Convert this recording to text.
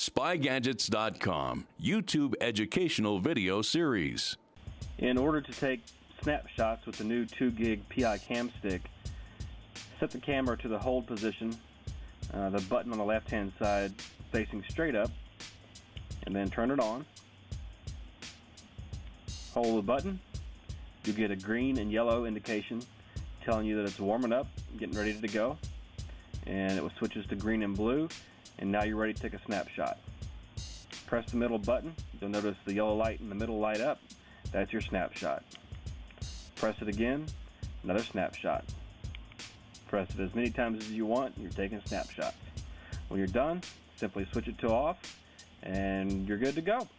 SpyGadgets.com, YouTube educational video series. In order to take snapshots with the new 2 gig PICamstick, set the camera to the hold position, the button on the left hand side facing straight up, and then turn it on. Hold the button. You get a green and yellow indication telling you that it's warming up, getting ready to go, and it switches to green and blue, and now you're ready to take a snapshot. Press the middle button. You'll notice the yellow light in the middle light up. That's your snapshot. Press it again, another snapshot. Press it as many times as you want, and you're taking snapshots. When you're done, simply switch it to off, and you're good to go.